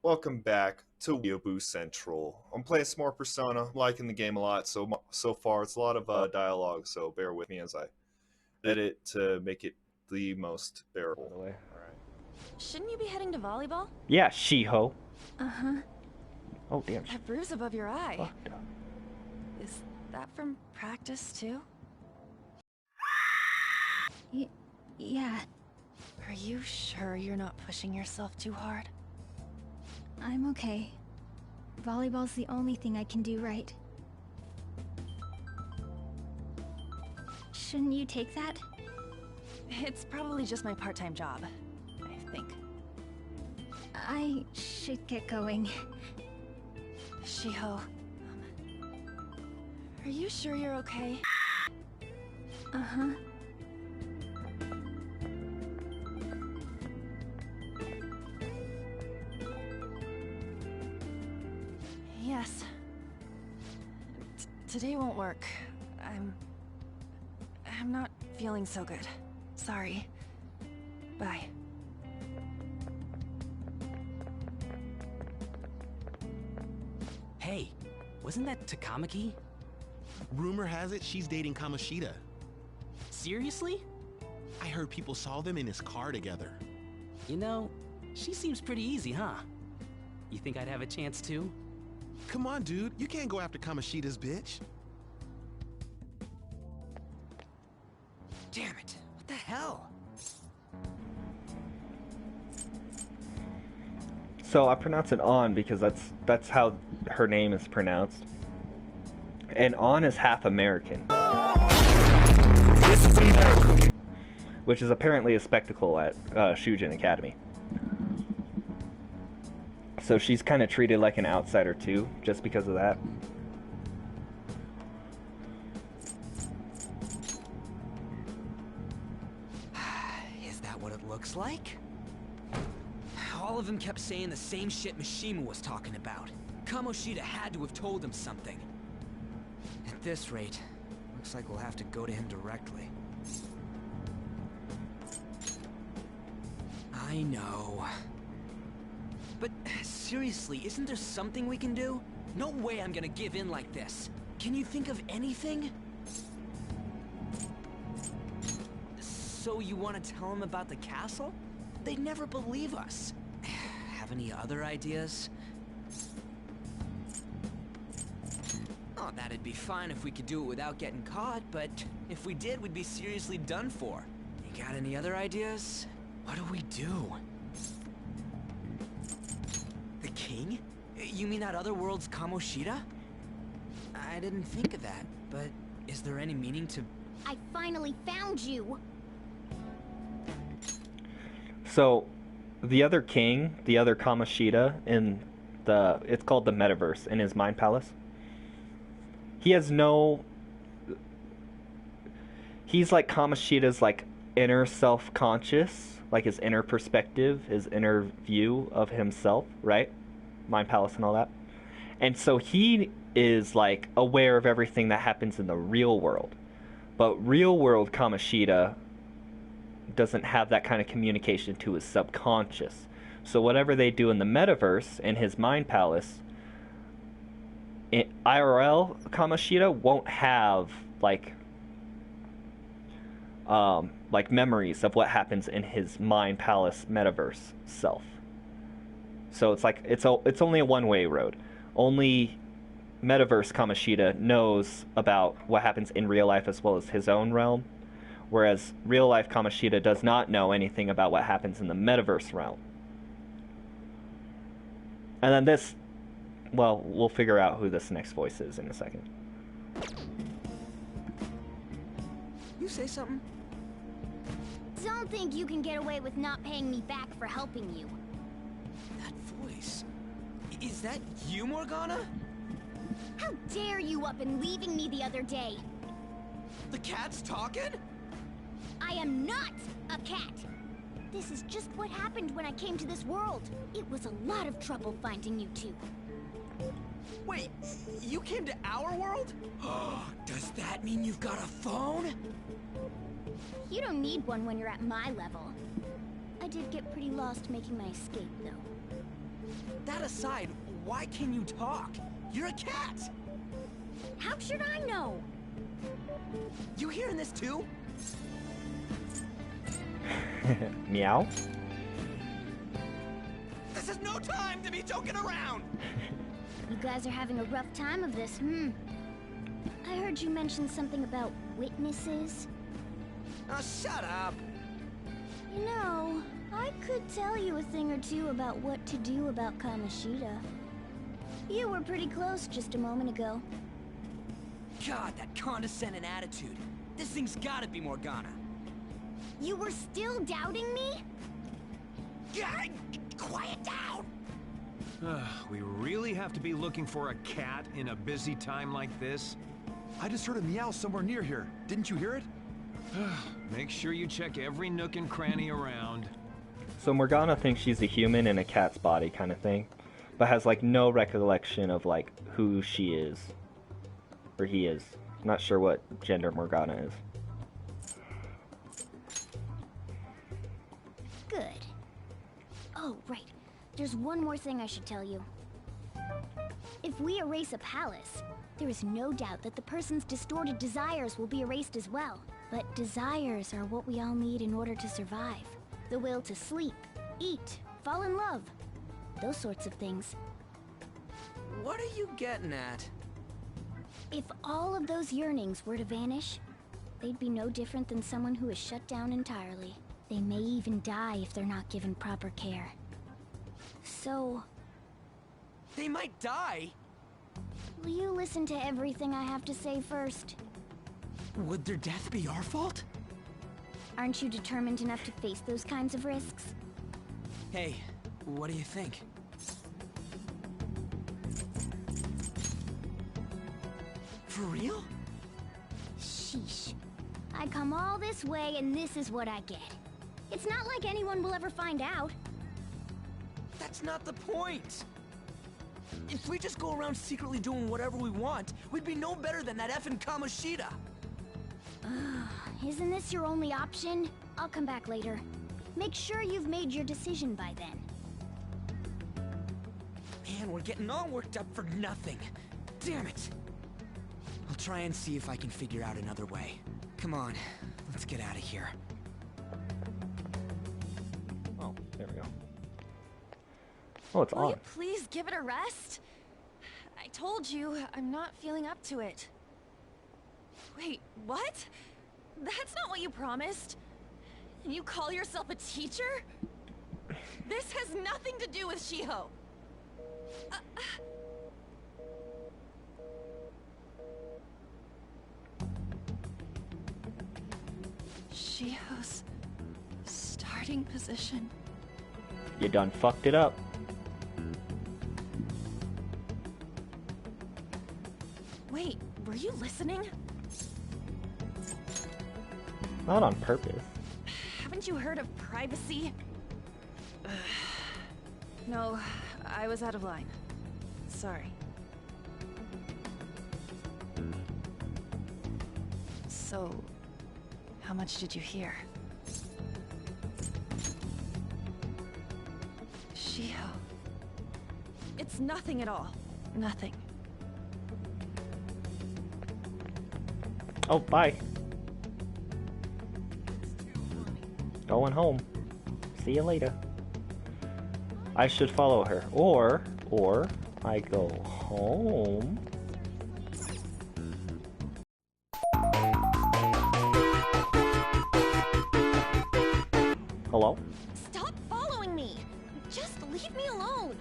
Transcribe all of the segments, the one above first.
Welcome back to Weeaboo Central. I'm playing some more Persona. I'm liking the game a lot so far. It's a lot of dialogue, so bear with me as I edit to make it the most bearable. By the way. Shouldn't you be heading to volleyball? Yeah, Shiho. Uh-huh. Oh, damn. That bruise above your eye. Fucked up. Is that from practice, too? Yeah, Are you sure you're not pushing yourself too hard? I'm okay. Volleyball's the only thing I can do right. Shouldn't you take that? It's probably just my part-time job, I think. I should get going. Shiho, are you sure you're okay? Uh-huh. Yes. Today won't work. I'm not feeling so good. Sorry. Bye. Hey, wasn't that Takamaki? Rumor has it she's dating Kamoshida. Seriously? I heard people saw them in his car together. You know, she seems pretty easy, huh? You think I'd have a chance too? Come on, dude. You can't go after Kamoshida's bitch. Damn it, what the hell? So I pronounce it On because that's how her name is pronounced. And On is half American. Which is apparently a spectacle at Shujin Academy. So she's kind of treated like an outsider too, just because of that. Is that what it looks like? All of them kept saying the same shit Mishima was talking about. Kamoshida had to have told him something. At this rate, looks like we'll have to go to him directly. I know. But seriously, isn't there something we can do? No way I'm gonna give in like this. Can you think of anything? So you want to tell them about the castle? They'd never believe us. Have any other ideas? Oh, that'd be fine if we could do it without getting caught, but if we did, we'd be seriously done for. You got any other ideas? What do we do? The king? You mean that other world's Kamoshida? I didn't think of that, but is there any meaning to... I finally found you! So, the other king, the other Kamoshida in it's called the Metaverse, in his mind palace. He has no... He's like Kamoshida's like inner self-conscious, like his inner perspective, his inner view of himself, right? Mind palace and all that. And so he is like aware of everything that happens in the real world. But real world Kamoshida doesn't have that kind of communication to his subconscious. So whatever they do in the metaverse, in his mind palace, IRL Kamoshida won't have like memories of what happens in his mind palace metaverse self. So it's like it's only a one-way road. Only metaverse Kamoshida knows about what happens in real life as well as his own realm, whereas real life Kamoshida does not know anything about what happens in the metaverse realm. And then this, well, we'll figure out who this next voice is in a second. You say something? Don't think you can get away with not paying me back for helping you. That voice. Is that you, Morgana? How dare you up and leaving me the other day? The cat's talking? I am not a cat! This is just what happened when I came to this world. It was a lot of trouble finding you two. Wait, you came to our world? Does that mean you've got a phone? You don't need one when you're at my level. I did get pretty lost making my escape, though. That aside, why can you talk? You're a cat! How should I know? You hearing this too? Meow? This is no time to be joking around! You guys are having a rough time of this, I heard you mention something about witnesses. Oh, shut up! You know, I could tell you a thing or two about what to do about Kamoshida. You were pretty close just a moment ago. God, that condescending attitude. This thing's gotta be Morgana. You were still doubting me? God, quiet down! We really have to be looking for a cat in a busy time like this? I just heard a meow somewhere near here. Didn't you hear it? Make sure you check every nook and cranny around. So Morgana thinks she's a human in a cat's body kind of thing, but has like no recollection of like who she is. Or he is. Not sure what gender Morgana is. Good. Oh, right. There's one more thing I should tell you. If we erase a palace, there is no doubt that the person's distorted desires will be erased as well. But desires are what we all need in order to survive. The will to sleep, eat, fall in love. Those sorts of things. What are you getting at? If all of those yearnings were to vanish, they'd be no different than someone who is shut down entirely. They may even die if they're not given proper care. So, They might die? will you listen to everything I have to say first? Would their death be our fault? Aren't you determined enough to face those kinds of risks? Hey, what do you think? For real? Sheesh. I come all this way and this is what I get. It's not like anyone will ever find out. That's not the point! If we just go around secretly doing whatever we want, we'd be no better than that effing Kamoshida! Isn't this your only option? I'll come back later. Make sure you've made your decision by then. Man, we're getting all worked up for nothing. Damn it! I'll try and see if I can figure out another way. Come on, let's get out of here. Oh, there we go. Oh, it's Will on. you please give it a rest? I told you, I'm not feeling up to it. Wait, what? That's not what you promised. And you call yourself a teacher? This has nothing to do with Shiho. Shiho's starting position. You done fucked it up. Wait, were you listening? Not on purpose. Haven't you heard of privacy? No, I was out of line. Sorry. So, how much did you hear? Shiho. It's nothing at all. Nothing. Oh, bye. Going home. See you later. I should follow her. Or I go home. Hello? Stop following me! Just leave me alone!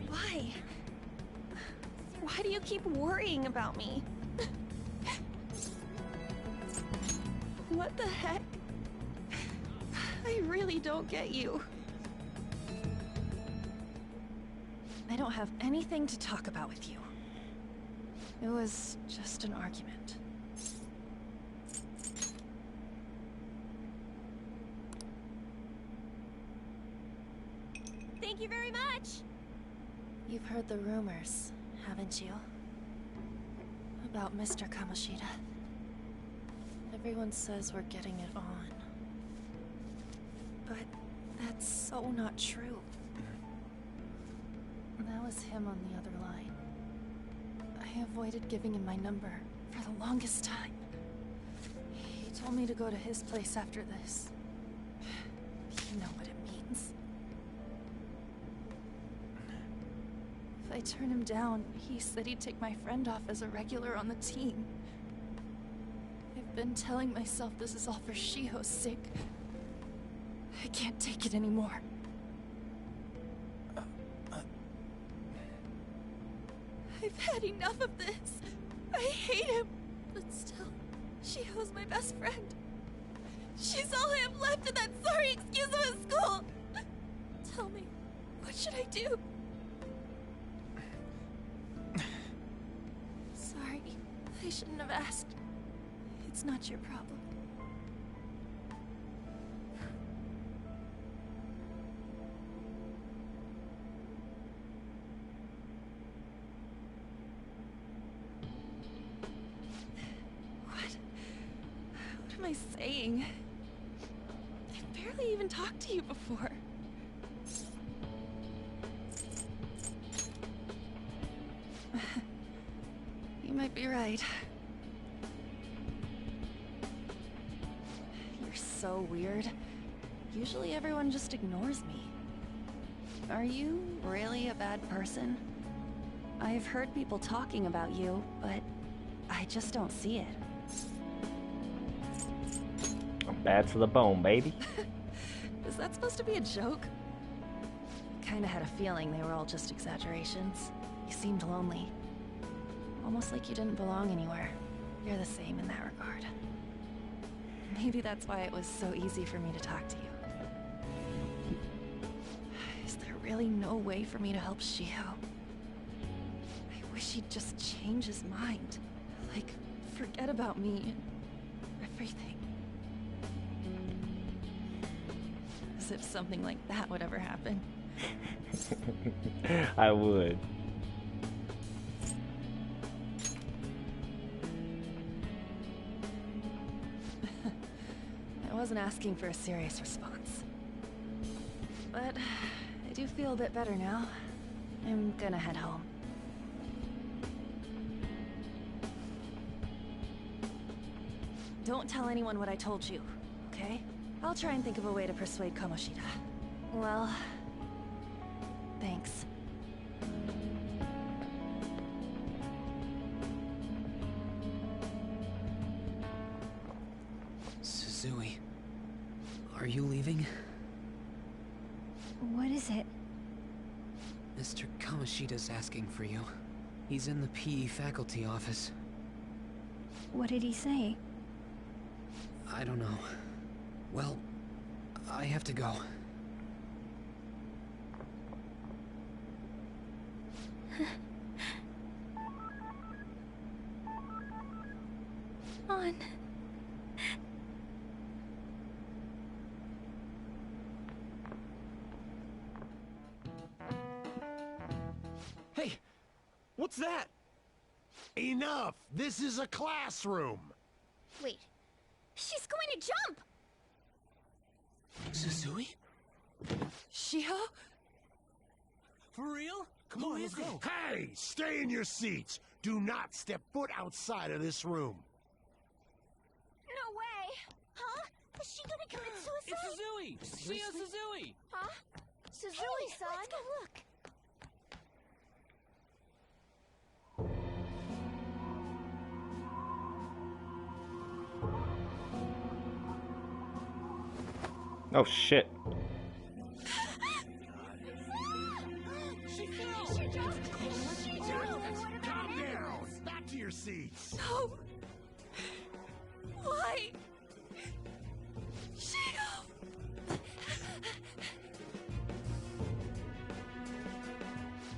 Why? Why do you keep worrying about me? What the heck? I really don't get you. I don't have anything to talk about with you. It was just an argument. Thank you very much! You've heard the rumors, haven't you? About Mr. Kamoshida. Everyone says we're getting it on. But That's so not true. That was him on the other line. I avoided giving him my number for the longest time. He told me to go to his place after this. You know what it means. If I turn him down, he said he'd take my friend off as a regular on the team. I've been telling myself this is all for Shiho's sake. I can't take it anymore. I've had enough of this. I hate him. But still, Shiho's my best friend. She's all I have left in that sorry excuse of a school. Tell me, what should I do? Sorry, I shouldn't have asked. It's not your problem. What am I saying? I barely even talked to you before. You might be right. You're so weird. Usually everyone just ignores me. Are you really a bad person? I've heard people talking about you, but I just don't see it. I'm bad to the bone, baby. Is that supposed to be a joke? Kinda had a feeling they were all just exaggerations. You seemed lonely. Almost like you didn't belong anywhere. You're the same in that regard. Maybe that's why it was so easy for me to talk to you. Is there really no way for me to help Shiho? I wish he'd just change his mind. Like, forget about me and everything. As if something like that would ever happen. I would. I wasn't asking for a serious response. But I do feel a bit better now. I'm gonna head home. Don't tell anyone what I told you, okay? I'll try and think of a way to persuade Kamoshida. Well, thanks. Suzui, are you leaving? What is it? Mr. Kamoshida's asking for you. He's in the PE faculty office. What did he say? I don't know. Well, I have to go. On. Hey, what's that? Enough! This is a classroom! Wait. She's going to jump! Suzui? Shiho? For real? Come on, let's go. Hey! Stay in your seats! Do not step foot outside of this room. No way! Huh? Is she gonna commit suicide? It's Suzui! Shio Suzui! Huh? Suzui-san? Let's go look. Oh shit. Calm down! Back to your seats! No! Why? Shiho!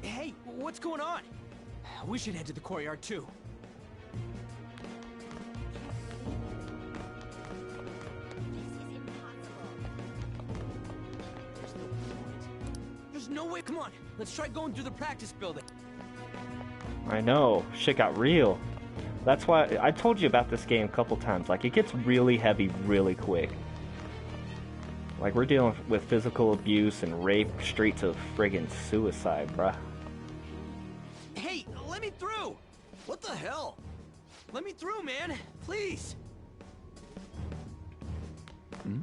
Hey, what's going on? We should head to the courtyard too. There's no way. Come on, let's try going through the practice building. I know. Shit got real. That's why I told you about this game a couple times. Like, it gets really heavy really quick. Like, we're dealing with physical abuse and rape straight to friggin' suicide, bruh. Hey, let me through! What the hell? Let me through, man! Please! Hmm?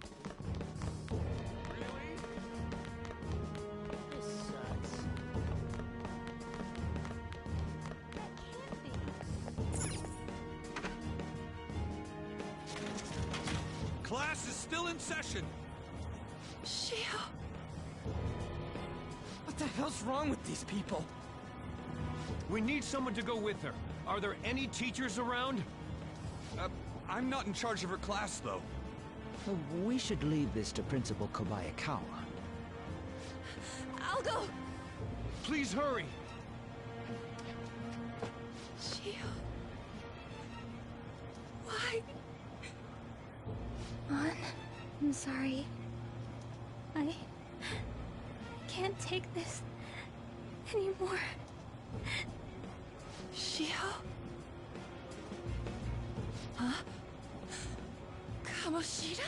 Class is still in session. Shio. What the hell's wrong with these people? We need someone to go with her. Are there any teachers around? I'm not in charge of her class, though. We should leave this to Principal Kobayakawa. I'll go. Please hurry. Shio. Why? Mon, I'm sorry. I can't take this anymore. Shio? Huh? Kamoshida?